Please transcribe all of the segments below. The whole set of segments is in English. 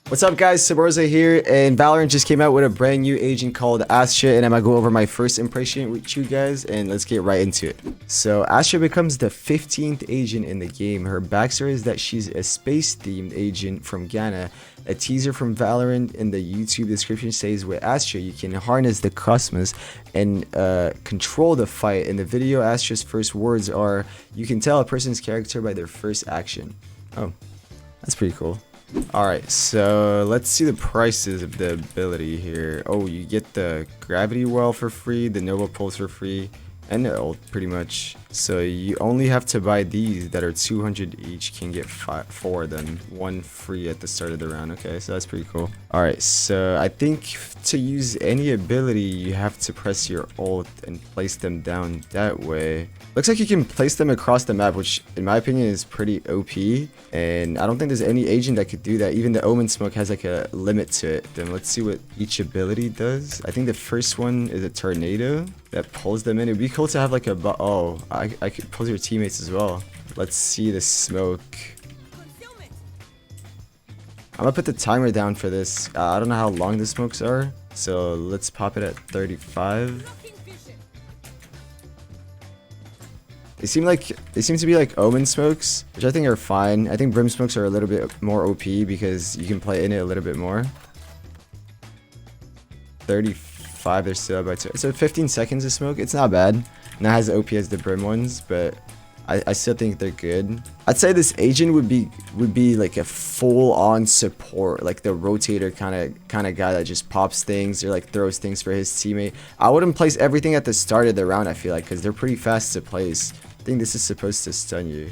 What's up guys, Subroza here, and Valorant just came out with a brand new agent called Astra, and I'm gonna go over my first impression with you guys, and let's get right into it. So Astra becomes the 15th agent in the game. Her backstory is that she's a space-themed agent from Ghana. A teaser from Valorant in the YouTube description says with Astra you can harness the cosmos and control the fight. In the video, Astra's first words are, "You can tell a person's character by their first action." Oh, that's pretty cool. Alright, so let's see the prices of the ability here. Oh, you get the gravity well for free, the Nova Pulse for free, and the ult pretty much. So you only have to buy these that are 200 each, can get 4 of them, 1 free at the start of the round. Okay, so that's pretty cool. Alright, so I think to use any ability you have to press your ult and place them down that way. Looks like you can place them across the map, which in my opinion is pretty OP, and I don't think there's any agent that could do that. Even the Omen smoke has like a limit to it. Then let's see what each ability does. I think the first one is a tornado that pulls them in. It'd be cool to have like a I could pull your teammates as well. Let's see the smoke. I'm gonna put the timer down for this. I don't know how long the smokes are, so let's pop it at 35. They seem to be like Omen smokes, which I think are fine. I think Brim smokes are a little bit more OP because you can play in it a little bit more. 35, they're still by 2. So 15 seconds of smoke, it's not bad. Not as OP as the Brim ones, but I still think they're good. I'd say this agent would be like a full-on support, like the rotator kind of guy that just pops things or like throws things for his teammate. I wouldn't place everything at the start of the round, I feel like, because they're pretty fast to place. I think this is supposed to stun you.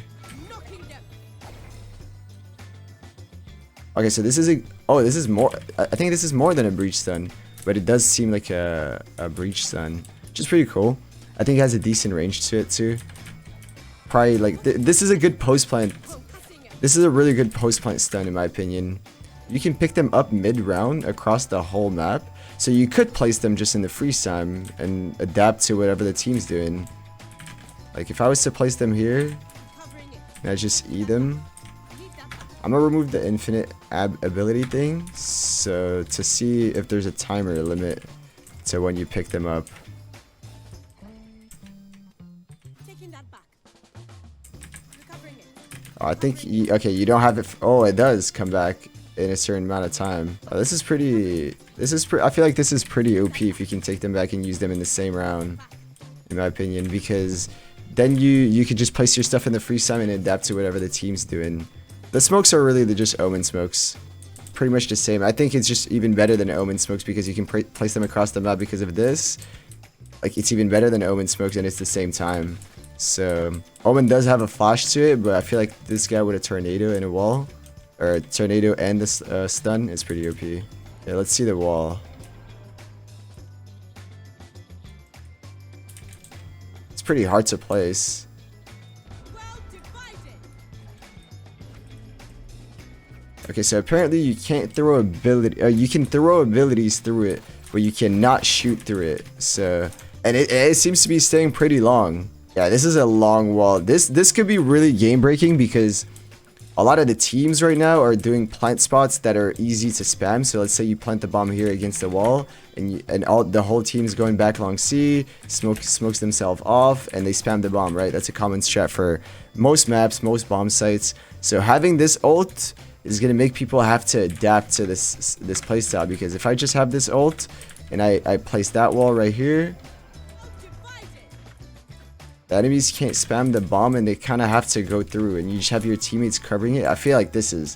Okay, so this is this is more. I think this is more than a breach stun, but it does seem like a breach stun, which is pretty cool. I think it has a decent range to it too. Probably like this is a good post plant. This is a really good post plant stun in my opinion. You can pick them up mid round across the whole map, so you could place them just in the freeze time and adapt to whatever the team's doing. Like if I was to place them here, and I just E them, I'm gonna remove the infinite ability thing, so to see if there's a timer limit to when you pick them up. Oh, I think okay, you don't have it. Oh, it does come back in a certain amount of time. Oh, this is pretty. I feel like this is pretty OP if you can take them back and use them in the same round, in my opinion, because then you could just place your stuff in the freeze time and adapt to whatever the team's doing. The smokes are really just Omen smokes, pretty much the same. I think it's just even better than Omen smokes because you can place them across the map because of this. Like it's even better than Omen smokes and it's the same time. So Omen does have a flash to it, but I feel like this guy with a tornado and a wall, or a tornado and this stun is pretty OP. Yeah, let's see the wall. It's pretty hard to place. Okay, so apparently you can't throw ability. You can throw abilities through it, but you cannot shoot through it. So, and it seems to be staying pretty long. Yeah, this is a long wall. This could be really game breaking because a lot of the teams right now are doing plant spots that are easy to spam. So let's say you plant the bomb here against the wall, and the whole team's going back along C, smokes themselves off, and they spam the bomb. Right, that's a common strat for most maps, most bomb sites. So having this ult is gonna make people have to adapt to this playstyle, because if I just have this ult and I place that wall right here, the enemies can't spam the bomb and they kind of have to go through, and you just have your teammates covering it. I feel like this is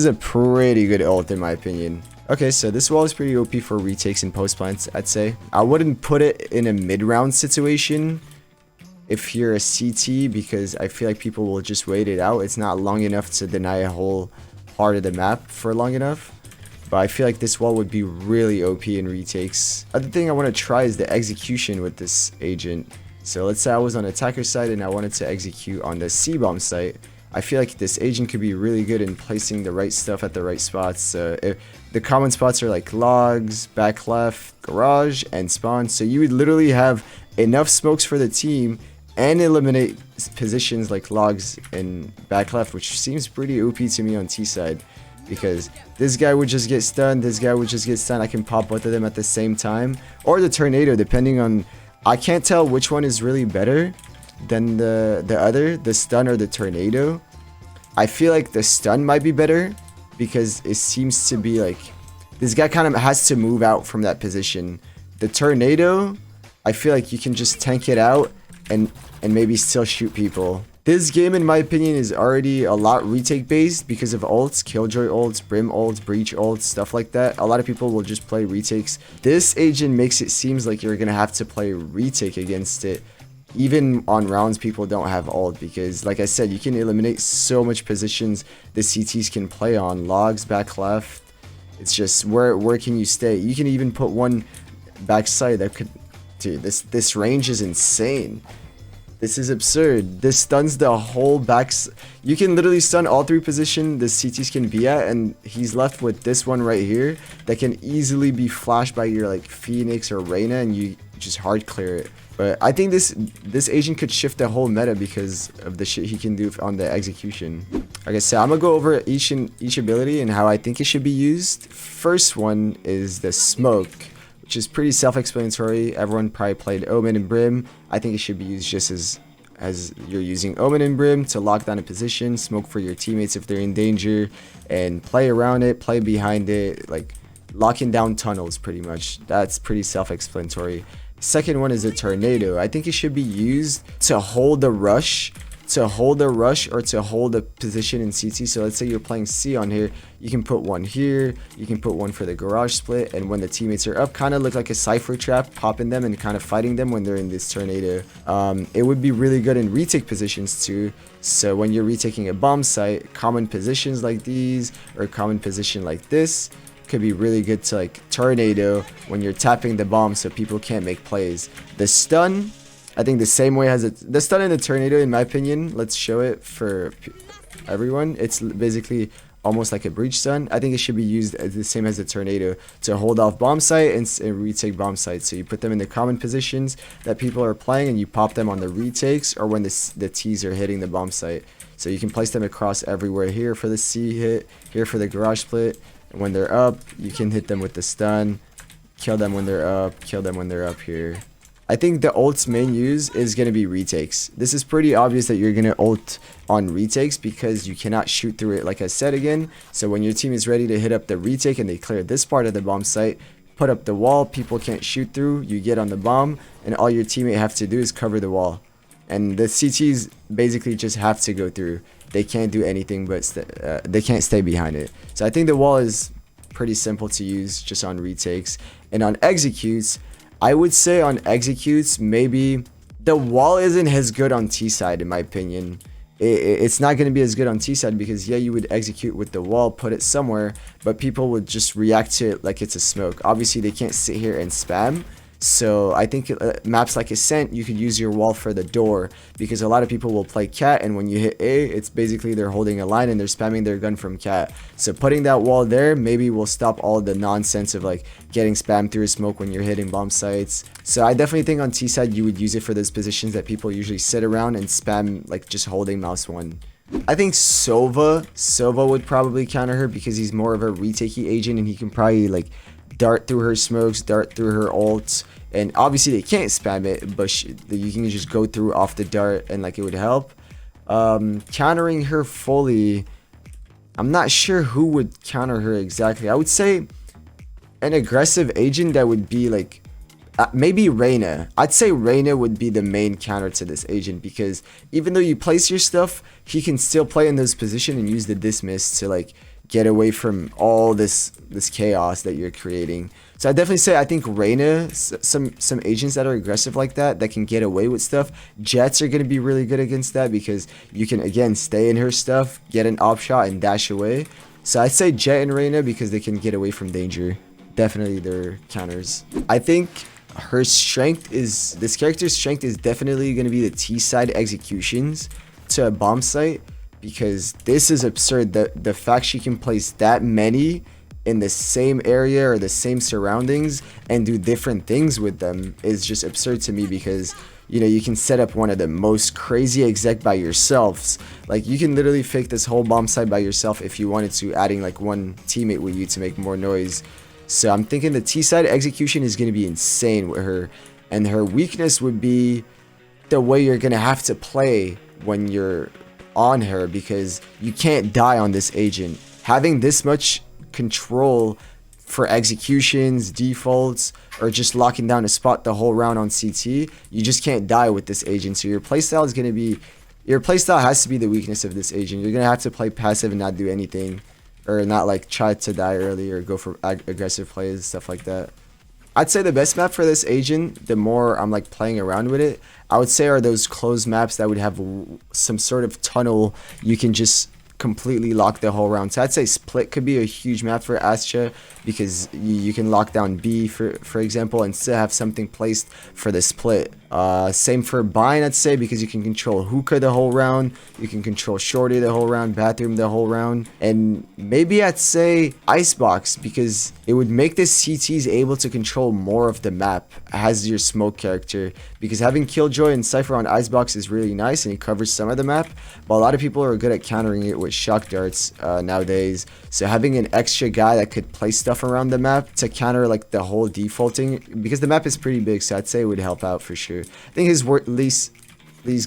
a pretty good ult in my opinion. Okay, so this wall is pretty OP for retakes and post plants, I'd say. I wouldn't put it in a mid-round situation if you're a CT, because I feel like people will just wait it out. It's not long enough to deny a whole part of the map for long enough. But I feel like this wall would be really OP in retakes. Other thing I want to try is the execution with this agent. So let's say I was on attacker side and I wanted to execute on the C-bomb site. I feel like this agent could be really good in placing the right stuff at the right spots. If the common spots are like logs, back left, garage, and spawn. So you would literally have enough smokes for the team and eliminate positions like logs and back left, which seems pretty OP to me on T side. because this guy would just get stunned, this guy would just get stunned. I can pop both of them at the same time, or the tornado, depending on, I can't tell which one is really better than the other, the stun or the tornado. I feel like the stun might be better because it seems to be like this guy kind of has to move out from that position. The tornado, I feel like you can just tank it out and maybe still shoot people. This game, in my opinion, is already a lot retake based because of ults, killjoy ults, brim ults, breach ults, stuff like that. A lot of people will just play retakes. This agent makes it seems like you're gonna have to play retake against it. Even on rounds, people don't have ult because, like I said, you can eliminate so much positions the CTs can play on. Logs, back left. It's just where can you stay? You can even put one backside that could, dude. This range is insane. This is absurd. This stuns the whole back. You can literally stun all three positions the CTs can be at, and he's left with this one right here that can easily be flashed by your like Phoenix or Reyna, and you just hard clear it. But I think this agent could shift the whole meta because of the shit he can do on the execution. Like I said, I'm gonna go over each ability and how I think it should be used. First one is the smoke, which is pretty self-explanatory. Everyone probably played Omen and Brim. I think it should be used just as you're using Omen and Brim to lock down a position, smoke for your teammates if they're in danger, and play around it, play behind it, like locking down tunnels pretty much. That's pretty self-explanatory. Second one is a tornado. I think it should be used to hold the rush, or to hold a position in CT. So let's say you're playing C on here, you can put one here, you can put one for the garage split, and when the teammates are up, kind of look like a cypher trap, popping them and kind of fighting them when they're in this tornado. It would be really good in retake positions too. So when you're retaking a bomb site, common positions like these or common position like this could be really good to like tornado when you're tapping the bomb so people can't make plays. The stun, I think the same way as the stun and the tornado, in my opinion. Let's show it for everyone. It's basically almost like a breach stun. I think it should be used as the same as the tornado to hold off bomb site and retake bomb site. So you put them in the common positions that people are playing, and you pop them on the retakes or when the T's are hitting the bomb site. So you can place them across everywhere. Here for the C hit, here for the garage split. And when they're up, you can hit them with the stun, kill them when they're up, kill them when they're up here. I think the ult's main use is going to be retakes. This is pretty obvious that you're going to ult on retakes because you cannot shoot through it, like I said again. So when your team is ready to hit up the retake and they clear this part of the bomb site, put up the wall, people can't shoot through, you get on the bomb, and all your teammate have to do is cover the wall. And the CTs basically just have to go through. They can't do anything but they can't stay behind it. So I think the wall is pretty simple to use just on retakes. And on executes, I would say on executes, maybe the wall isn't as good on T side, in my opinion. It's not going to be as good on T side because, yeah, you would execute with the wall, put it somewhere, but people would just react to it like it's a smoke. Obviously, they can't sit here and spam. So I think maps like Ascent, you could use your wall for the door because a lot of people will play cat, and when you hit A, it's basically they're holding a line and they're spamming their gun from cat. So putting that wall there maybe will stop all the nonsense of like getting spammed through a smoke when you're hitting bomb sites. So I definitely think on T side you would use it for those positions that people usually sit around and spam, like just holding mouse 1. I think Sova would probably counter her because he's more of a retakey agent and he can probably like dart through her smokes, dart through her ults, and obviously they can't spam it, but you can just go through off the dart and like it would help. Countering her fully, I'm not sure who would counter her exactly. I would say an aggressive agent that would be like maybe Reyna. I'd say Reyna would be the main counter to this agent because even though you place your stuff, he can still play in those positions and use the dismiss to like get away from all this chaos that you're creating. So I definitely say I think Reyna, some agents that are aggressive like that can get away with stuff. Jetts are going to be really good against that because you can again stay in her stuff, get an op shot and dash away. So I'd say Jett and Reyna because they can get away from danger. Definitely their counters. I think her strength is, this character's strength is definitely going to be the T side executions to a bomb site. Because this is absurd. The fact she can place that many in the same area or the same surroundings and do different things with them is just absurd to me because you know, you can set up one of the most crazy exec by yourselves. Like you can literally fake this whole bomb site by yourself if you wanted to, adding like one teammate with you to make more noise. So I'm thinking the T side execution is going to be insane with her, and her weakness would be the way you're going to have to play when you're on her, because you can't die on this agent. Having this much control for executions, defaults, or just locking down a spot the whole round on CT, you just can't die with this agent. So your playstyle is going to be, your playstyle has to be the weakness of this agent. You're going to have to play passive and not do anything, or not like try to die early or go for aggressive plays, stuff like that. I'd say the best map for this agent, the more I'm like playing around with it, I would say are those closed maps that would have some sort of tunnel you can just completely lock the whole round. So I'd say split could be a huge map for Astra, because you can lock down B for example, and still have something placed for the split. Same for bind, I'd say, because you can control hookah the whole round, you can control shorty the whole round, bathroom the whole round, and maybe I'd say icebox, because it would make the CTs able to control more of the map as your smoke character, because having killjoy and cypher on icebox is really nice and it covers some of the map, but a lot of people are good at countering it with shock darts nowadays. So having an extra guy that could play stuff around the map to counter like the whole defaulting, because the map is pretty big, so I'd say it would help out for sure. I think his least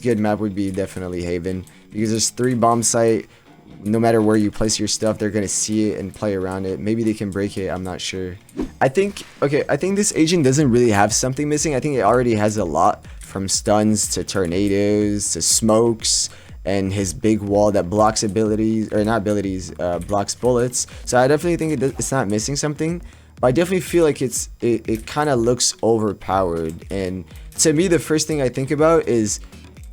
good map would be definitely Haven, because there's 3 bomb site. No matter where you place your stuff, they're gonna see it and play around it. Maybe they can break it, I'm not sure. I think this agent doesn't really have something missing. I think it already has a lot, from stuns to tornadoes to smokes, and his big wall that blocks abilities, or not abilities, blocks bullets. So I definitely think it's not missing something, but I definitely feel like it kind of looks overpowered. And to me, the first thing I think about is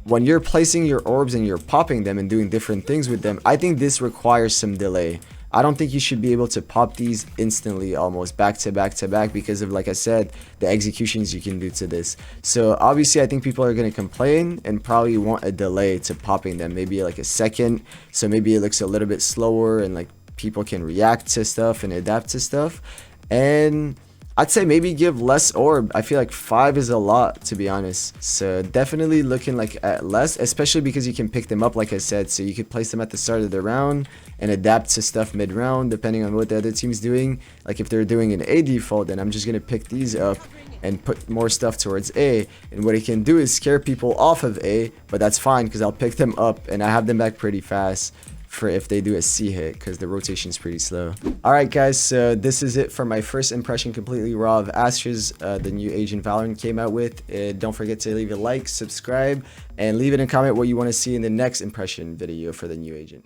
when you're placing your orbs and you're popping them and doing different things with them, I think this requires some delay. I don't think you should be able to pop these instantly, almost back to back to back, because of, like I said, the executions you can do to this. So obviously I think people are going to complain and probably want a delay to popping them, maybe like a second, so maybe it looks a little bit slower and like people can react to stuff and adapt to stuff. And I'd say maybe give less orb. I feel like 5 is a lot, to be honest. So definitely looking like at less, especially because you can pick them up, like I said. So you could place them at the start of the round and adapt to stuff mid-round, depending on what the other team's doing. Like if they're doing an A default, then I'm just going to pick these up and put more stuff towards A. And what it can do is scare people off of A, but that's fine because I'll pick them up and I have them back pretty fast for if they do a C hit, because the rotation is pretty slow. Alright guys, so this is it for my first impression completely raw of Astra's, the new agent Valorant came out with. Don't forget to leave a like, subscribe, and leave in a comment what you want to see in the next impression video for the new agent.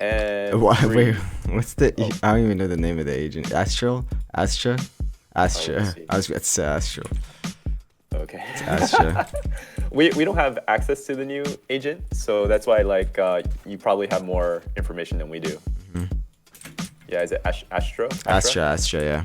And wait, what's the I don't even know the name of the agent. Astra? I was about to say Astral. Okay. It's Astra. we don't have access to the new agent, so that's why like you probably have more information than we do. Yeah, is it Astra? Astra, yeah.